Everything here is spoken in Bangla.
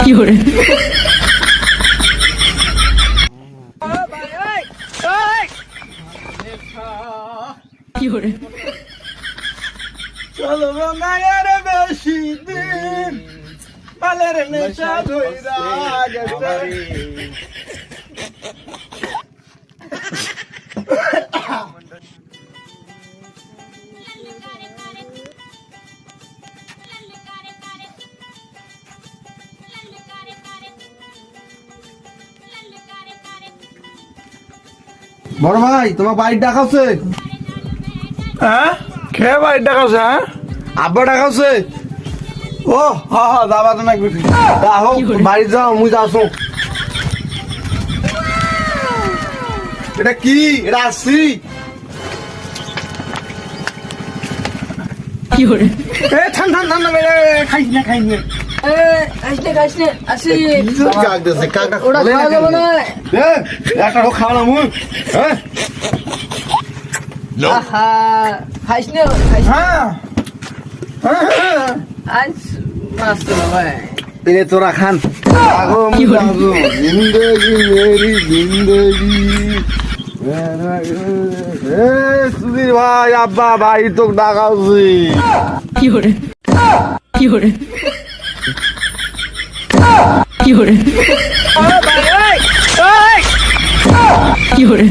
কি hore কি hore চলো মায়ের বেশি দিন পালের নেশা ধইরা গেছে বড় ভাই তোমার বাড়ির ডাকাছে হ্যাঁ কে ভাই ডাকাছে হ্যাঁ আব্বা ডাকাছে ও হা হা দাবা তো নাকি আহো বাড়ি যাও মুই আসো এটা কি এটা আসছি কি hore এ থাম থাম থাম না খাইস না আসি কাক দেছে কাকটা ওটা খাওয়া যাবে না এ একটা ও খাওয়া না মুই হ্যাঁ আহা খাইস না হ্যাঁ হ্যাঁ আজ মাছ তো ভাই তেরে তোরা খান আগো কি মুই হলো? আসো জিন্দেগি মেরি জিন্দেগি এ সুধীর ভাই আব্বা ভাই তো ডাকাছি কি hore কি hore কি hore কি hore